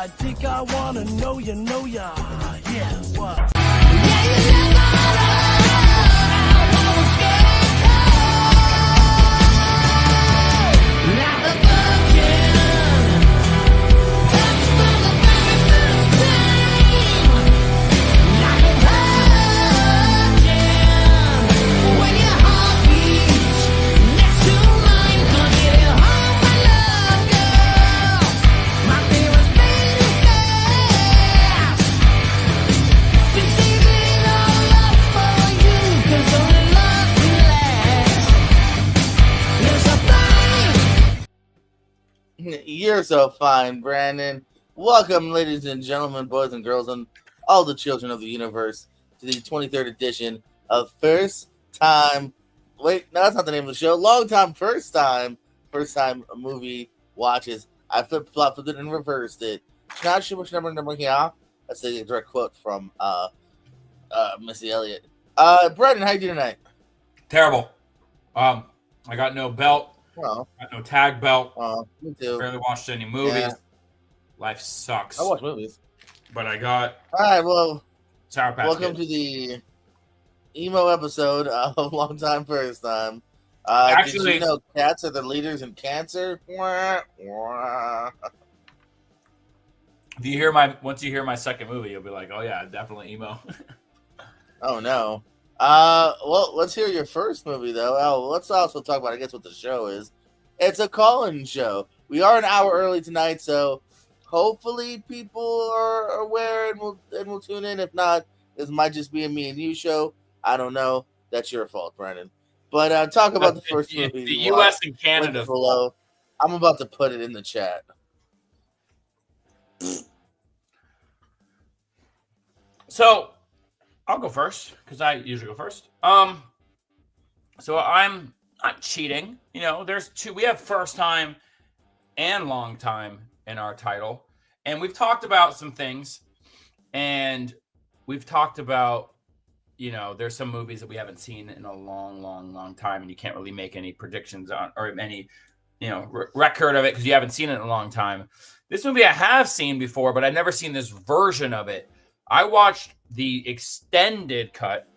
I think I wanna know ya, yeah, what? You're so fine, Brandon. Welcome, ladies and gentlemen, boys and girls, and all the children of the universe to the 23rd edition of First Time. Wait, no, that's not the name of the show. Long time, first time movie watches. I flip-flopped it and reversed it. Not sure which number here. That's a direct quote from Missy Elliott. Brandon, how you doing tonight? Terrible. I got no belt. Well, got no tag belt. Me too. Barely watched any movies. Yeah. Life sucks. I watch movies. But I got All right, well, Sour Patch welcome Kids. to the emo episode of Long Time First Time. Actually, did you know cats are the leaders in cancer? If you once you hear my second movie, you'll be like, oh yeah, definitely emo. Oh no. Well, let's hear your first movie though. Let's also talk about, I guess, what the show is. It's a call-in show. We are an hour early tonight, so hopefully people are aware and will tune in. If not, this might just be a me and you show. I don't know. That's your fault, Brandon. But talk about the first movie. The U.S. and Canada below. I'm about to put it in the chat. So I'll go first because I usually go first. So I'm cheating. You know, there's two. We have first time and long time in our title, and we've talked about some things, and we've talked about, you know, there's some movies that we haven't seen in a long time, and you can't really make any predictions on or any, you know, record of it because you haven't seen it in a long time. This movie I have seen before, but I've never seen this version of it. I watched the extended cut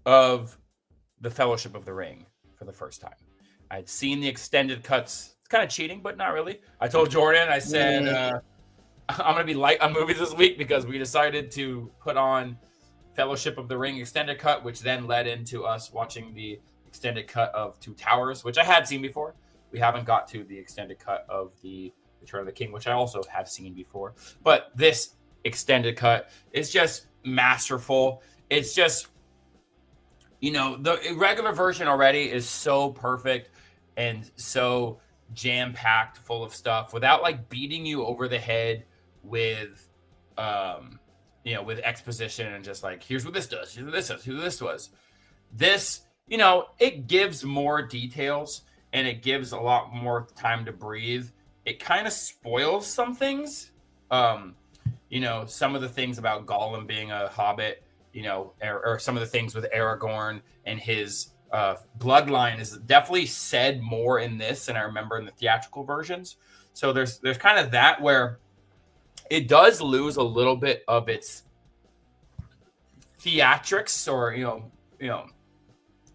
of The Fellowship of the Ring for the first time. I'd seen the extended cuts. It's kind of cheating, but not really. I told Jordan, I said, I'm going to be light on movies this week because we decided to put on Fellowship of the Ring extended cut, which then led into us watching the extended cut of Two Towers, which I had seen before. We haven't got to the extended cut of the Return of the King, which I also have seen before. But this extended cut is just masterful. It's just, you know, the regular version already is so perfect and so jam-packed full of stuff without like beating you over the head with you know, with exposition and just like, here's what this does, here's what this does, who this was. This, you know, it gives more details and it gives a lot more time to breathe. It kind of spoils some things. You know, some of the things about Gollum being a hobbit, you know, or some of the things with Aragorn and his bloodline is definitely said more in this than I remember in the theatrical versions. So there's kind of that where it does lose a little bit of its theatrics or, you know,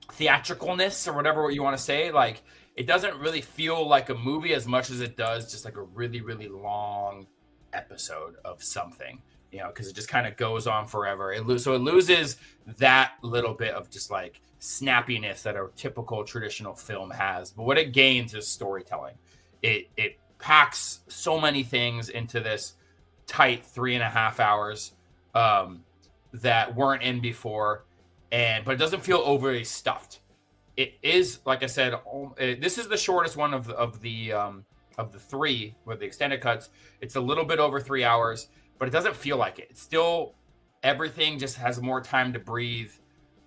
theatricalness or whatever you want to say. Like, it doesn't really feel like a movie as much as it does just like a really, really long episode of something, you know, because it just kind of goes on forever. So it loses that little bit of just like snappiness that a typical traditional film has. But what it gains is storytelling. It packs so many things into this tight 3.5 hours that weren't in before, but it doesn't feel overly stuffed. It is, like I said, this is the shortest one of the three with the extended cuts. It's a little bit over 3 hours, but it doesn't feel like it. It's still, everything just has more time to breathe,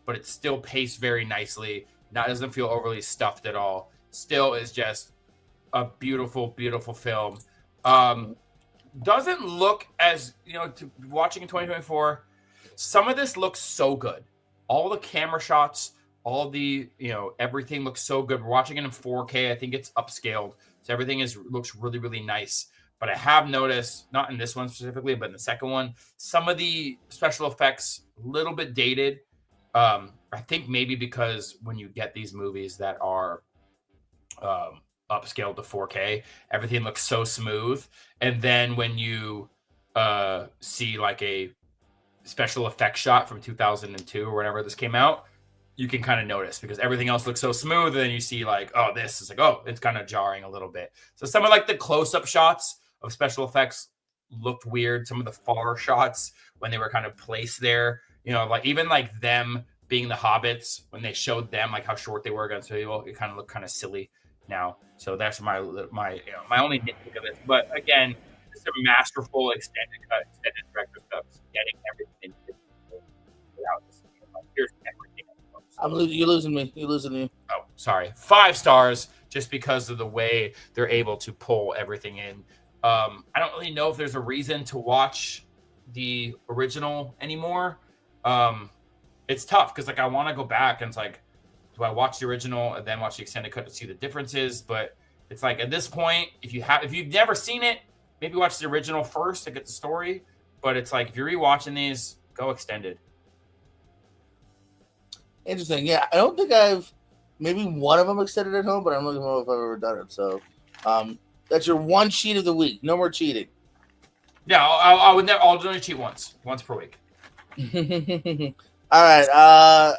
but it's still paced very nicely. That doesn't feel overly stuffed at all. Still is just a beautiful, beautiful film. Doesn't look as, you know, watching in 2024, some of this looks so good. All the camera shots, all the, you know, everything looks so good. We're watching it in 4K. I think it's upscaled. So everything looks really, really nice. but I have noticed, not in this one specifically, but in the second one, some of the special effects a little bit dated. I think maybe because when you get these movies that are upscaled to 4K, everything looks so smooth. And then when you see like a special effects shot from 2002 or whenever this came out, you can kind of notice because everything else looks so smooth. And then you see like, oh, this is like, oh, it's kind of jarring a little bit. So some of like the close-up shots of special effects looked weird. Some of the far shots when they were kind of placed there, you know, like even like them being the hobbits, when they showed them like how short they were against people, it kind of looked kind of silly now. So that's my only nitpick of it. But again, it's a masterful extended director stuff, getting everything without this. Like, here's everything. You're losing me. You're losing me. Oh, sorry. 5 stars just because of the way they're able to pull everything in. I don't really know if there's a reason to watch the original anymore. It's tough because like I want to go back and it's like, do I watch the original and then watch the extended cut to see the differences? But it's like at this point, if you've never seen it, maybe watch the original first to get the story. But it's like if you're rewatching these, go extended. Interesting. Yeah, I don't think I've maybe one of them extended at home, but I'm looking for if I've ever done it. So that's your one cheat of the week. No more cheating. Yeah, I would never. I'll only cheat once per week. All right.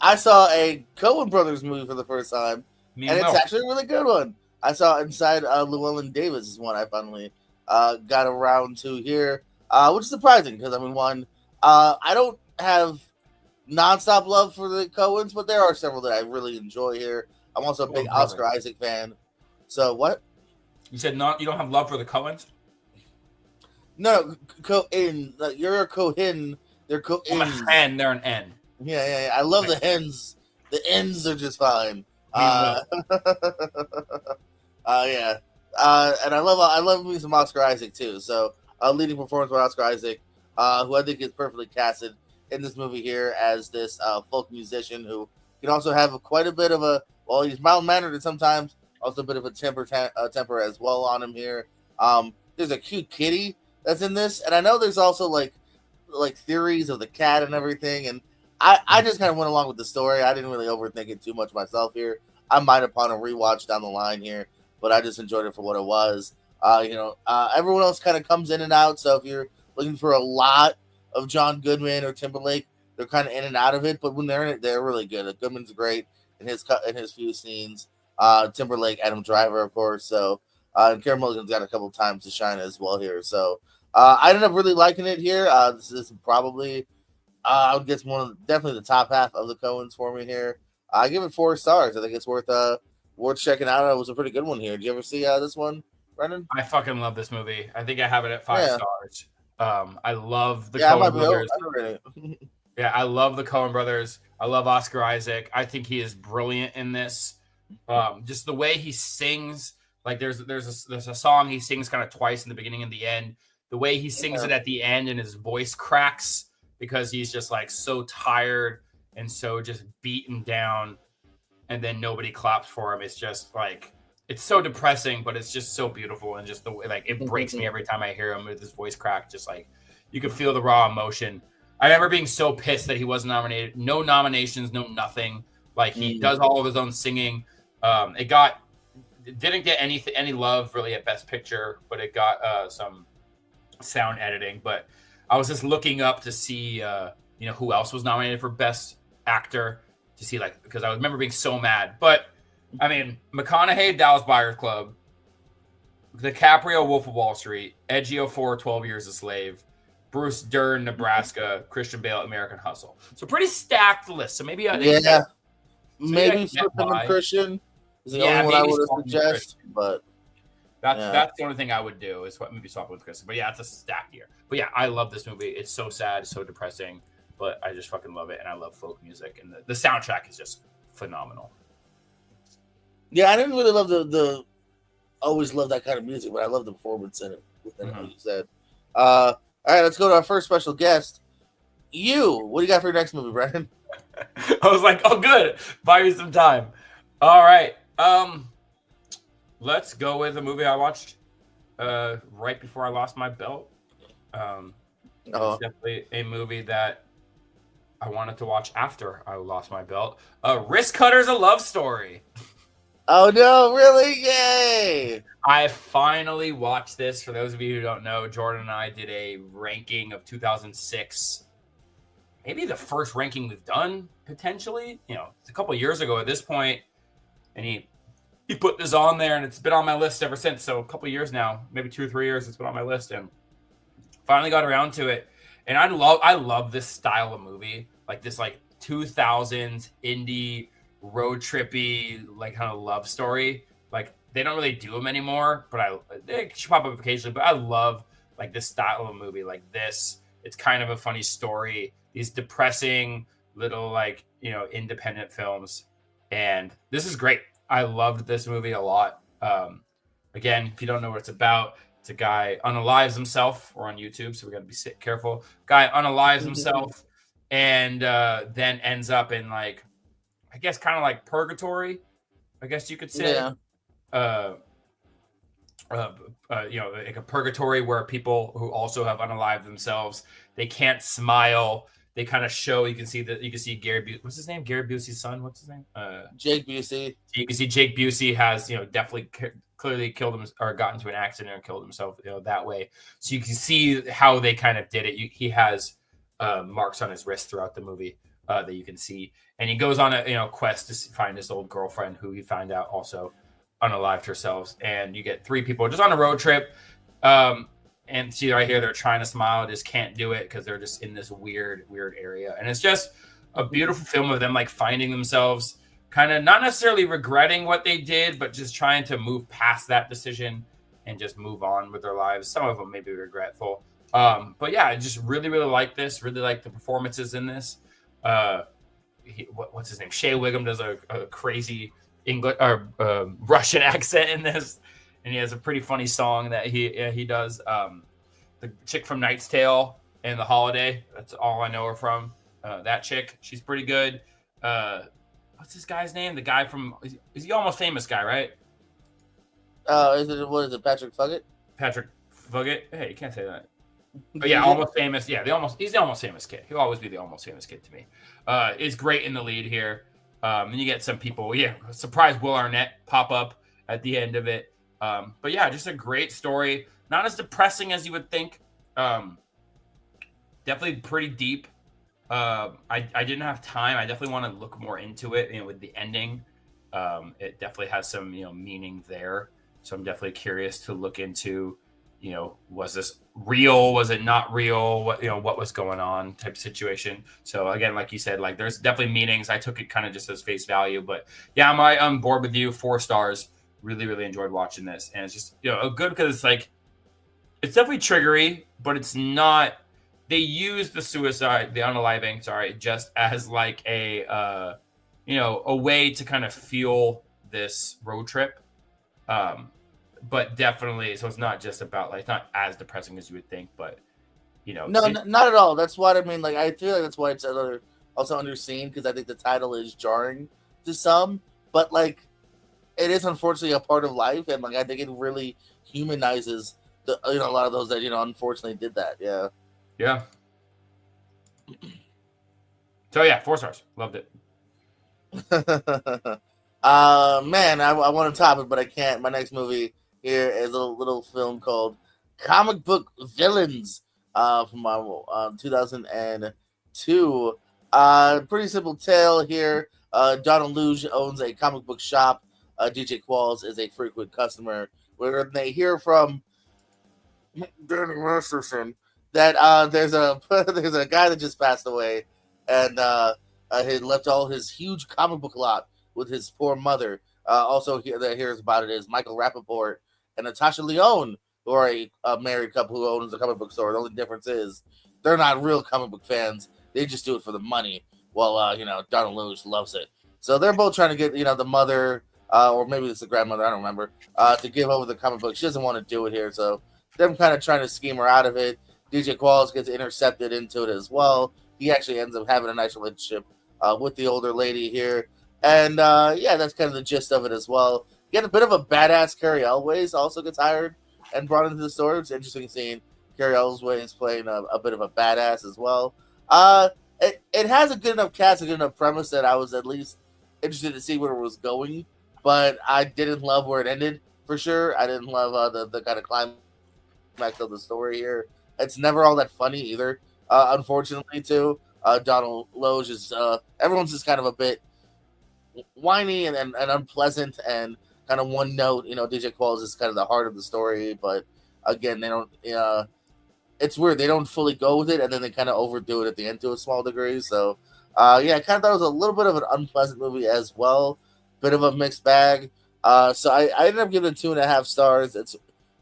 I saw a Coen Brothers movie for the first time, and it's actually a really good one. I saw Inside Llewellyn Davis is one I finally got around to here, which is surprising because I mean, I don't have nonstop love for the Coens, but there are several that I really enjoy here. I'm also a big Oscar Isaac fan. So what? You said not. You don't have love for the Coens? No, Cohen. You're a Cohen. They're Cohen. Hen. They're an N. Yeah. I love the hens. The ends are just fine. Yeah. And I love me some Oscar Isaac too. So leading performance by Oscar Isaac, who I think is perfectly casted in this movie here as this folk musician who can also have quite a bit of he's mild-mannered and sometimes also a bit of a temper as well on him here. There's a cute kitty that's in this, and I know there's also like theories of the cat and everything, and I just kind of went along with the story. I didn't really overthink it too much myself here. I might upon a rewatch down the line here, but I just enjoyed it for what it was. Everyone else kind of comes in and out, so if you're looking for a lot of John Goodman or Timberlake, they're kind of in and out of it, but when they're in it, they're really good. Goodman's great in his few scenes. Timberlake, Adam Driver, of course. So and Karen Mulligan's got a couple of times to shine as well here. So I ended up really liking it here. This is probably I would guess definitely the top half of the Coens for me here. I give it 4 stars. I think it's worth checking out. It was a pretty good one here. Did you ever see this one, Brendan? I fucking love this movie. I think I have it at 5 stars. I love the Coen brothers. Yeah, I love the Coen brothers. I love Oscar Isaac. I think he is brilliant in this. Just the way he sings. Like there's a song he sings kind of twice in the beginning and the end. The way he sings it at the end and his voice cracks because he's just like so tired and so just beaten down, and then nobody claps for him. It's just like it's so depressing, but it's just so beautiful, and just the way like it breaks me every time I hear him with his voice crack. Just like you could feel the raw emotion. I remember being so pissed that he wasn't nominated. No nominations, no nothing. Like he does all of his own singing. It didn't get any love really at Best Picture, but it got some sound editing. But I was just looking up to see who else was nominated for Best Actor to see because I remember being so mad. But I mean, McConaughey, Dallas Buyers Club, DiCaprio, Wolf of Wall Street, Ejiofor, 12 Years a Slave, Bruce Dern, Nebraska, Christian Bale, American Hustle. So pretty stacked list. So maybe maybe flipping Christian is the only one I would suggest. But that's the only thing I would do is maybe swap with Christian. But yeah, it's a stacked year. But yeah, I love this movie. It's so sad, so depressing, but I just fucking love it, and I love folk music, and the soundtrack is just phenomenal. Yeah, I didn't really love the always love that kind of music, but I love the performance in it. Like you said. All right, let's go to our first special guest. What do you got for your next movie, Brandon? I was like, oh, good. Buy me some time. All right. Let's go with a movie I watched right before I lost my belt. It's Oh, definitely a movie that I wanted to watch after I lost my belt. Wrist Cutter's a Love Story. oh no, really? Yay! I finally watched this. For those of you who don't know, Jordan and I did a ranking of 2006. Maybe the first ranking we've done, potentially. You know, it's a couple years ago at this point, and he put this on there, and it's been on my list ever since. So a couple years now, maybe 2 or 3 years, it's been on my list, and finally got around to it. And I love this style of movie, like this, like 2000s indie road trippy, like kind of love story. Like they don't really do them anymore, but they should pop up occasionally. But I love like this style of movie, like this. It's kind of a funny story. These depressing little like independent films, and this is great. I loved this movie a lot. Again, if you don't know what it's about, it's a guy unalives himself. We're on YouTube, so we got to be careful. Guy unalives himself and then ends up in like, I guess, kind of like purgatory, I guess you could say. Yeah. Like a purgatory where people who also have unalived themselves, they can't smile. They kind of show. You can see Gary. What's his name? Gary Busey's son. What's his name? Jake Busey. You can see Jake Busey has definitely clearly killed him or got into an accident or killed himself that way. So you can see how they kind of did it. He has marks on his wrist throughout the movie that you can see, and he goes on a quest to find his old girlfriend who he found out also unalived herself. And you get 3 people just on a road trip. And see right here, they're trying to smile, just can't do it because they're just in this weird area. And it's just a beautiful film of them like finding themselves, kind of not necessarily regretting what they did, but just trying to move past that decision and just move on with their lives. Some of them may be regretful. But yeah, I just really like this. Really like the performances in this. What's his name? Shea Wiggum does a crazy English or Russian accent in this. And he has a pretty funny song that he does. The chick from Knight's Tale and The Holiday. That's all I know her from. That chick, she's pretty good. What's this guy's name? The guy from is he Almost Famous guy, right? What is it? Patrick Fugit? Patrick Fugit. Hey, you can't say that. But yeah, Almost Famous. Yeah, he's the Almost Famous kid. He'll always be the Almost Famous kid to me. Is great in the lead here. And you get some people. Yeah, surprise Will Arnett pop up at the end of it. But yeah, just a great story. Not as depressing as you would think. Definitely pretty deep. I didn't have time. I definitely want to look more into it. With the ending, it definitely has some meaning there. So I'm definitely curious to look into. Was this real? Was it not real? What was going on? Type of situation. So again, like you said, like there's definitely meanings. I took it kind of just as face value, but yeah, I'm on board with you. 4 stars. Really enjoyed watching this, and it's just good because it's like it's definitely triggery, but it's not. They use the unaliving, just as like a way to kind of feel this road trip. But definitely, so it's not just about like it's not as depressing as you would think, but no, not at all. That's what I mean. Like I feel like that's why it's also underseen because I think the title is jarring to some, but like. It is unfortunately a part of life, and like I think it really humanizes a lot of those that unfortunately did that. Yeah. So yeah, 4 stars. Loved it. Man, I want to top it, but I can't. My next movie here is a little film called Comic Book Villains from 2002. Pretty simple tale here. Donald Luge owns a comic book shop. DJ Qualls is a frequent customer where they hear from Danny Masterson that there's a guy that just passed away and he left all his huge comic book lot with his poor mother. Also that hears about it is Michael Rappaport and Natasha Lyonne, who are a married couple who owns a comic book store. The only difference is they're not real comic book fans. They just do it for the money while Donald Luge loves it. So they're both trying to get the mother or maybe it's the grandmother, I don't remember, to give over the comic book. She doesn't want to do it here, so them kind of trying to scheme her out of it. DJ Qualls gets intercepted into it as well. He actually ends up having a nice relationship with the older lady here. And, yeah, that's kind of the gist of it as well. You get a bit of a badass Carrie Elways also gets hired and brought into the story. It's interesting seeing Carrie Elwes playing a bit of a badass as well. It has a good enough cast, a good enough premise that I was at least interested to see where it was going, but I didn't love where it ended for sure. I didn't love the kind of climax of the story here. It's never all that funny either, unfortunately, too. Donald Logue is everyone's just kind of a bit whiny and unpleasant and kind of one note. DJ Qualls is kind of the heart of the story, but again, they don't. It's weird. They don't fully go with it, and then they kind of overdo it at the end to a small degree. So, I kind of thought it was a little bit of an unpleasant movie as well. Bit of a mixed bag. So I ended up giving it 2.5 stars. It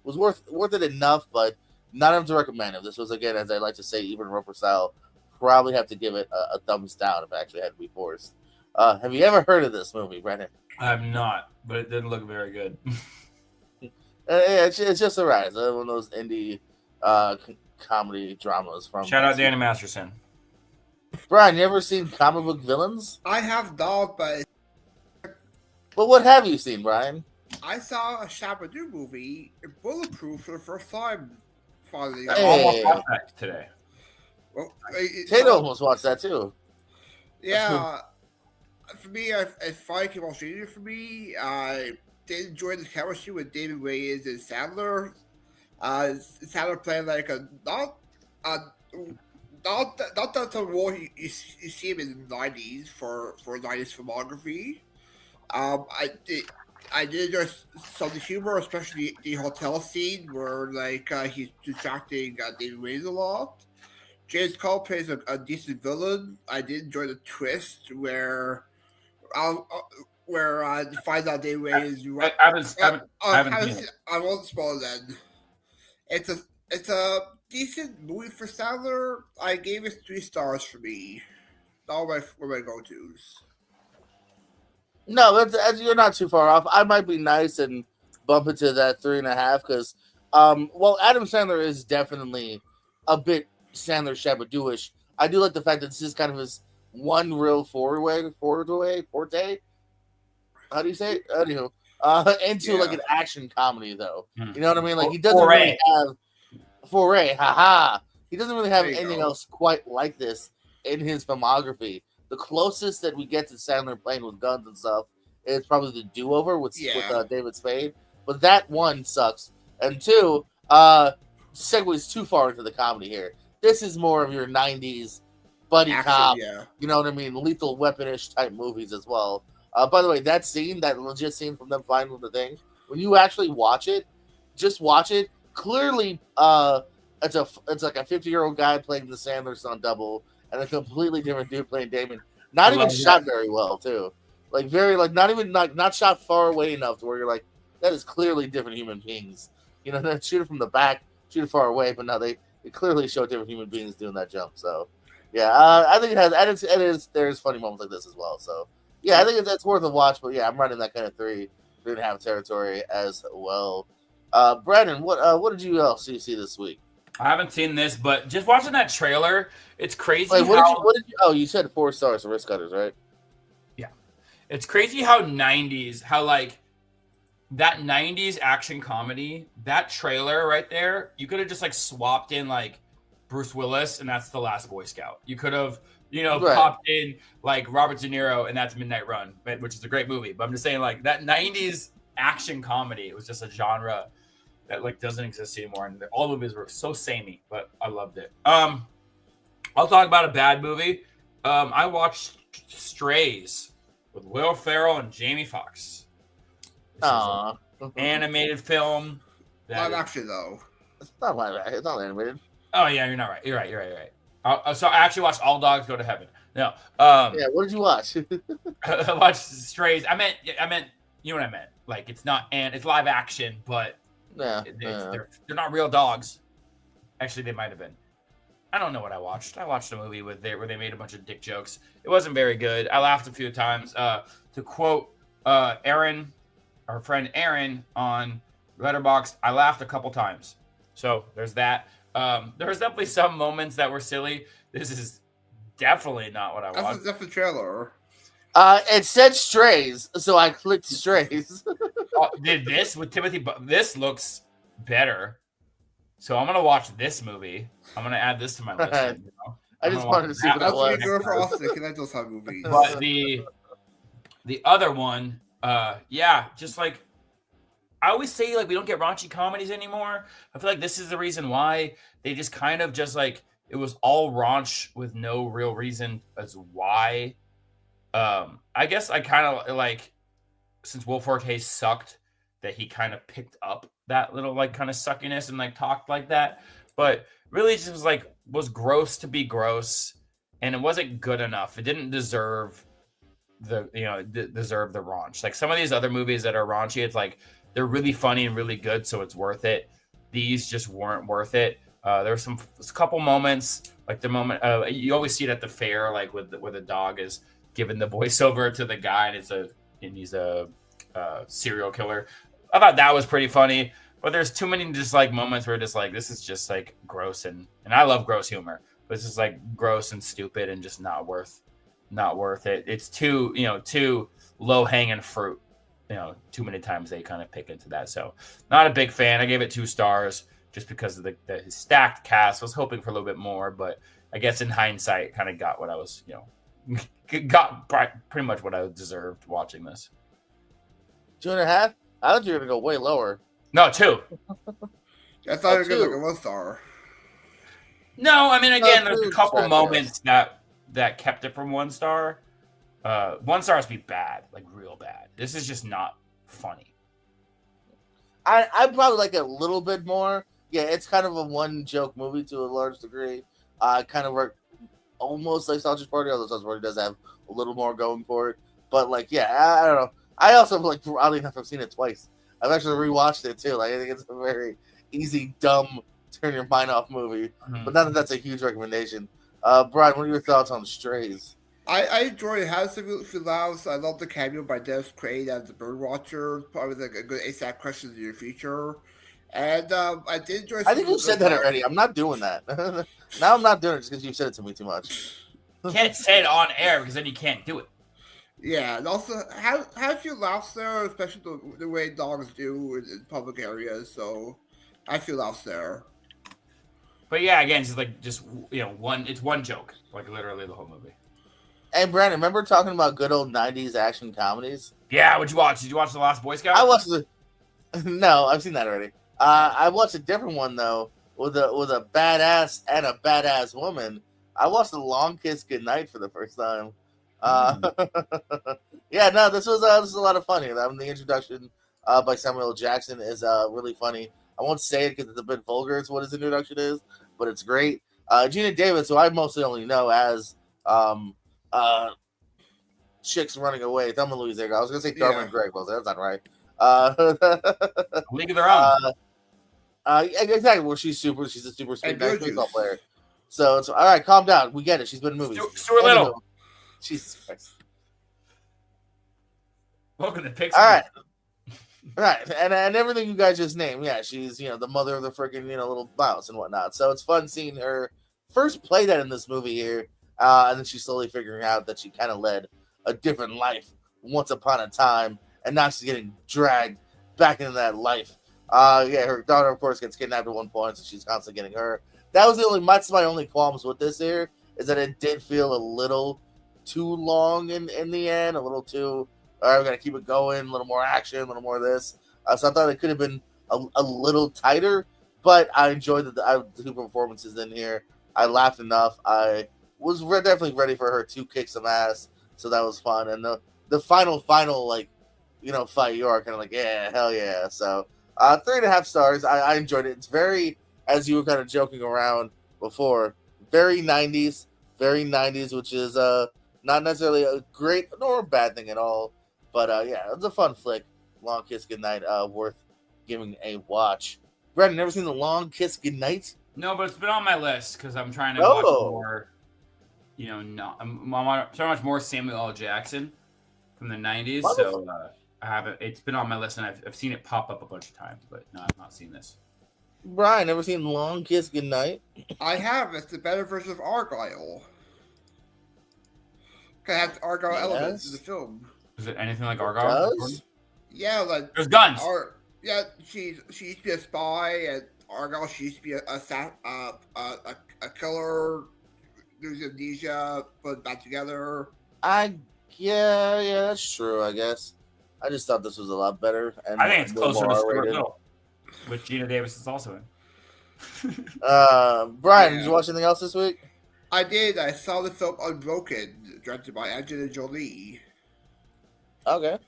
was worth it enough, but not enough to recommend. If this was, again, as I like to say, even Roper style, probably have to give it a thumbs down if I actually had to be forced. Have you ever heard of this movie, Brendan? I have not, but it didn't look very good. It's just a ride. It's one of those indie comedy dramas from. Shout out Danny Masterson. Brian, you ever seen Comic Book Villains? I have not, but What have you seen, Brian? I saw a Shabba-Doo movie, Bulletproof, for the first time. Finally, I Hey. almost watched that today. well, Tato almost watched that too. yeah. For me, it finally came off easier for me. I did enjoy the chemistry with David Wayans and Sandler. Sandler playing like not the role you see him in the 90s for 90s filmography. I did enjoy some of the humor, especially the hotel scene where he's distracting David Wayans a lot. James Cole plays a decent villain. I did enjoy the twist where you find out David Wayans. I haven't seen it. I won't spoil then. It's a decent movie for Sandler. I gave it 3 stars for me. All my go-tos. No, you're not too far off. I might be nice and bump it to that 3.5 because, Adam Sandler is definitely a bit Sandler Shabba-Doo-ish. I do like the fact that this is kind of his one real forte. How do you say it? Anywho, into like an action comedy though. You know what I mean? Like he doesn't really have foray. He doesn't really have anything else quite like this in his filmography. The closest that we get to Sandler playing with guns and stuff is probably the Do-Over with David Spade. But that one sucks. And 2, segues too far into the comedy here. This is more of your 90s buddy cop, you know what I mean? Lethal Weapon-ish type movies as well. By the way, that legit scene from them flying with the thing, when you actually watch it, just watch it. Clearly, it's like a 50-year-old guy playing the Sandler stunt double and a completely different dude playing Damon. Not even shot very well, too. Like not shot far away enough to where you're like, that is clearly different human beings. You know, they shoot it from the back, shoot it far away, but no, they clearly show different human beings doing that jump. So, yeah, I think there's funny moments like this as well. So, yeah, I think that's worth a watch. But yeah, I'm running that kind of 3.5 territory as well. Brandon, what did you else see this week? I haven't seen this, but just watching that trailer, it's crazy. Wait, what did you? Oh, you said 4 stars for Risk Cutters, right? Yeah, it's crazy how that 90s action comedy, that trailer right there, you could have just like swapped in like Bruce Willis, and that's The Last Boy Scout. You could have, popped in like Robert De Niro, and that's Midnight Run, which is a great movie. But I'm just saying, like that 90s action comedy, it was just a genre that like doesn't exist anymore, and all the movies were so samey, but I loved it. I'll talk about a bad movie. I watched Strays with Will Ferrell and Jamie Foxx. An animated film. Live action though. It's not live action. It's not animated. Oh yeah, you're not right. You're right. So I actually watched All Dogs Go to Heaven. No. Yeah. What did you watch? I watched Strays. I meant. You know what I meant? Like it's live action, but. They're not real dogs. Actually, they might have been. I don't know what I watched. I watched a movie where they made a bunch of dick jokes. It wasn't very good. I laughed a few times. To quote Aaron, our friend Aaron on Letterboxd, I laughed a couple times. So there's that. There was definitely some moments that were silly. This is definitely not what I watched. That's the trailer. It said Strays, so I clicked Strays. Did this with Timothy? This looks better. So I'm gonna watch this movie. I'm gonna add this to my list. Right. You know? I I'm just gonna wanted watch to see that what it That's one was. pretty good for next. us. Because I those type movies. But the other one, yeah, just like I always say, like we don't get raunchy comedies anymore. I feel like this is the reason why they just kind of just like it was all raunch with no real reason as why. I guess I kind of like since Will Forte sucked that he kind of picked up that little like kind of suckiness and like talked like that, but really just was gross to be gross, and it wasn't good enough. It didn't deserve deserve the raunch. Like some of these other movies that are raunchy, it's like they're really funny and really good, so it's worth it. These just weren't worth it. There were a couple moments, like the moment you always see it at the fair, like where the dog is giving the voiceover to the guy, and he's a serial killer. I thought that was pretty funny, but there's too many just like moments where just like this is just like gross and I love gross humor, but it's just like gross and stupid and just not worth it. It's too low hanging fruit. Too many times they kind of pick into that. So not a big fan. I gave it 2 stars just because of the stacked cast. I was hoping for a little bit more, but I guess in hindsight, kind of got what I was, got pretty much what I deserved watching this. 2.5? I thought you were gonna go way lower. No, 2. I thought you were going 2. like a 1 star. No, I mean again, No, there's a 2 couple stars. moments that kept it from 1 star. 1 star has to be bad, like real bad. This is just not funny. I probably like it a little bit more. Yeah, it's kind of a one joke movie to a large degree. Kind of like almost like Sausage Party, although Sausage Party does have a little more going for it. But like, yeah, I don't know. I also like oddly enough, I've seen it twice. I've actually rewatched it too. Like I think it's a very easy, dumb, turn your mind off movie. Mhm. But not that that's a huge recommendation. Brian, what are your thoughts on Strays? I enjoyed it. Has a few laughs. I love the cameo by Dennis Quaid as the bird watcher. Probably like a good ASAP questions in your future. And I did enjoy. I think you said that already. I'm not doing that. Now I'm not doing it just because you said it to me too much. You can't say it on air because then you can't do it. Yeah, and also has a few laughs there, especially the way dogs do in public areas. So I feel laughs there. But yeah, again, it's it's one joke, like literally the whole movie. Hey, Brandon, remember talking about good old 90s action comedies? Yeah, what'd you watch? Did you watch The Last Boy Scout? I watched the... No, I've seen that already. I watched a different one, though, with a badass and a badass woman. I watched The Long Kiss Goodnight for the first time. Yeah, no, this was a lot of fun. The introduction by Samuel L. Jackson is really funny. I won't say it because it's a bit vulgar. It's what his introduction is, but it's great. Gina Davis, who I mostly only know as Chicks Running Away, Thelma and Louise. I was gonna say Thelma and Greg, but that's not right. League of Their Own. Exactly. Well, she's a super sweet And nice Beetlejuice. baseball player. So it's all right. Calm down. We get it. She's been in movies. Stuart Little. Anyway, Jesus Christ. Welcome to Pixar. All right. Right, and everything you guys just named, yeah, she's the mother of the freaking little mouse and whatnot. So it's fun seeing her first play that in this movie here, and then she's slowly figuring out that she kind of led a different life once upon a time, and now she's getting dragged back into that life. Yeah, her daughter of course gets kidnapped at one point, so she's constantly getting her. That was that's my only qualms with this here is that it did feel a little too long in the end, a little too. All right, we got to keep it going, a little more action, a little more of this. So I thought it could have been a little tighter, but I enjoyed the 2 performances in here. I laughed enough. I was definitely ready for her to kick some ass, so that was fun. And the final fight, you are kind of like, yeah, hell yeah. So 3.5 stars. I enjoyed it. It's very, as you were kind of joking around before, very 90s, which is not necessarily a great nor a bad thing at all. But yeah, it was a fun flick. Long Kiss Goodnight, worth giving a watch. Brandon, never seen The Long Kiss Goodnight? No, but it's been on my list because I'm trying to watch more. I'm so much more Samuel L. Jackson from the '90s. So I haven't. It's been on my list, and I've seen it pop up a bunch of times, but no, I've not seen this. Brian, never seen Long Kiss Goodnight? I have. It's the better version of Argyle. It has Argyle elements in the film. Is it anything like Argyle? Does? Yeah, like There's guns. Yeah, she used to be a spy at Argyle. She used to be a killer. Lose amnesia, put it back together. Yeah, that's true. I guess. I just thought this was a lot better, and I think it's a little closer more to Stuart R-rated. Little, which Gina Davis is also in. Brian, did Yeah. you watch anything else this week? I did. I saw the film Unbroken, directed by Angelina Jolie. Okay.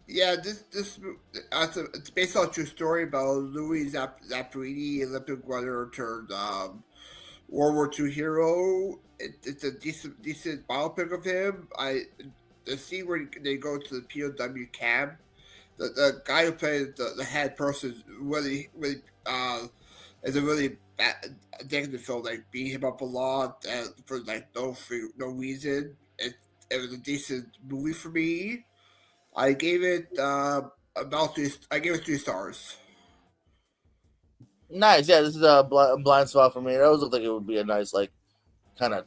Yeah, it's based on a true story about Louis Zapparini, Olympic runner turned World War II hero. It's a decent biopic of him. The scene where they go to the POW camp, the guy who plays the head person really is a really bad dick in the film, like beating him up a lot for like no reason. It was a decent movie for me. I gave it I gave it 3 stars. Nice. Yeah, this is a blind spot for me. It always looked like it would be a nice, like, kind of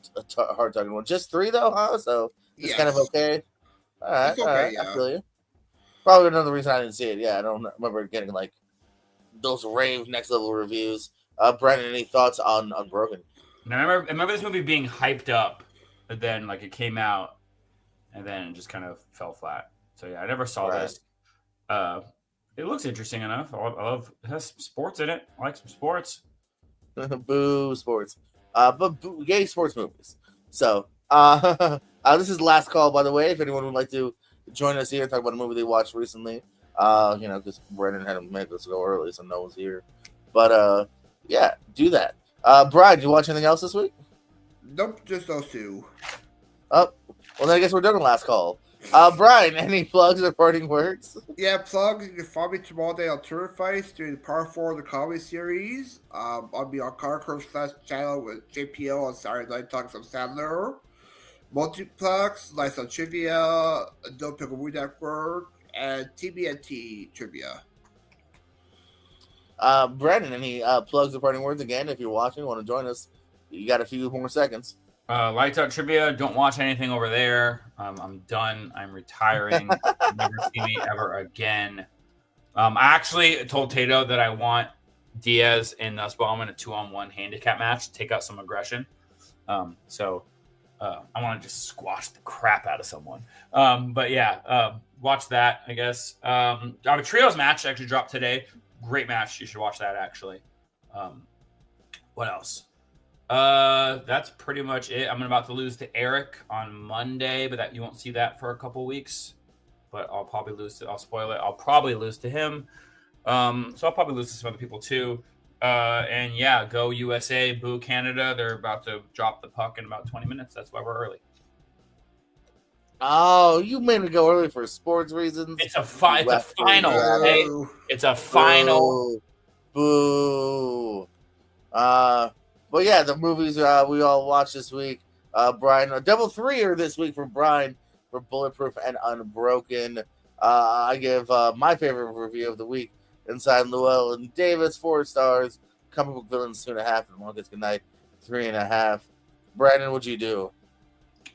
hard target one. Just 3 though, huh? So it's kind of Yes. okay. All right, It's okay, all right. yeah. I feel you. Probably another reason I didn't see it. Yeah, I don't remember getting like those rave next level reviews. Brandon, any thoughts on Unbroken? Now, I remember this movie being hyped up, but then like it came out, and then it just kind of fell flat. So yeah, I never saw Right. this. It looks interesting enough. I love it has some sports in it. I like some sports. Boo sports. But gay sports movies. So this is last call, by the way. If anyone would like to join us here and talk about a movie they watched recently, because Brandon had to make us go early, so no one's here. But yeah, do that. Brian, did you watch anything else this week? Nope, just those 2. Oh, well, then I guess we're done with last call. Brian, any plugs or parting words? Yeah, plugs. You can follow me tomorrow day on Turner Fights during the Part 4 of the comedy series. I'll be on Car Curse channel with JPO on Saturday night talking some Sandler. Multiplex, Lights on Trivia, Don't Pickle Movie Network, and TBNT Trivia. Brandon, any plugs or parting words? Again, if you're watching, want to join us, you got a few more seconds. Lights Out Trivia. Don't watch anything over there. I'm done. I'm retiring. Never see me ever again. I actually told Tato that I want Diaz and Nussbaum in a 2-on-1 handicap match to take out some aggression. So I want to just squash the crap out of someone. But yeah, watch that, I guess. I have a trios match actually dropped today. Great match. You should watch that, actually. What else? That's pretty much it. I'm about to lose to Eric on Monday, but that you won't see that for a couple weeks. But I'll probably lose to. I'll spoil it. I'll probably lose to him. So I'll probably lose to some other people too. And yeah, go USA, boo Canada. They're about to drop the puck in about 20 minutes. That's why we're early. Oh, you made me go early for sports reasons. It's a final. Hey, it's a final. Boo. But yeah, the movies we all watched this week. Brian, a double 3-er this week for Brian for Bulletproof and Unbroken. I give my favorite review of the week, Inside Llewellyn Davis, 4 stars. Comic Book Villains 2.5, and Longest Goodnight 3.5. Brandon, what'd you do?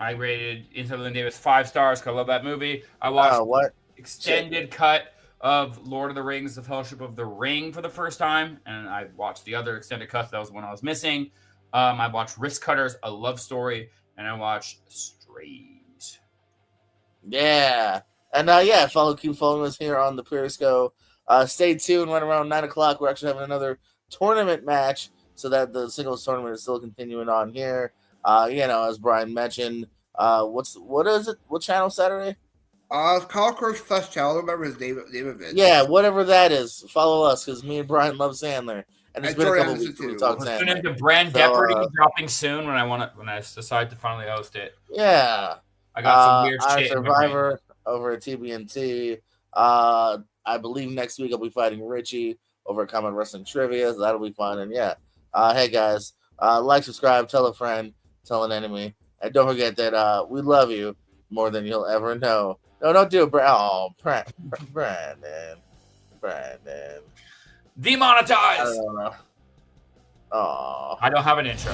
I rated Inside Llewellyn Davis 5 stars because I love that movie. I watched What? extended cut of Lord of the Rings, The Fellowship of the Ring for the first time, and I watched the other extended cut. That was the one I was missing. I watched Risk Cutters, A Love Story, and I watched Strays. Yeah. And keep following us here on the Periscope. Stay tuned. Right around 9:00, we're actually having another tournament match, so that the singles tournament is still continuing on here. As Brian mentioned, what is it? What channel Saturday? Concourse Flesh Channel. I don't remember his name of it. Yeah, whatever that is. Follow us because me and Brian love Sandler, and it's And been a Tori couple Anderson weeks since we too. talked Tune into Sandler. Brand So, Jeopardy dropping soon when I decide to finally host it. Yeah. I got some weird our shit. in my brain. Survivor over at TBNT. I believe next week I'll be fighting Richie over at Common Wrestling Trivia, so that'll be fun. And yeah, hey guys, like, subscribe, tell a friend, tell an enemy, and don't forget that we love you more than you'll ever know. No, don't do it, Brandon. Demonetized. I don't know. Oh. I don't have an intro.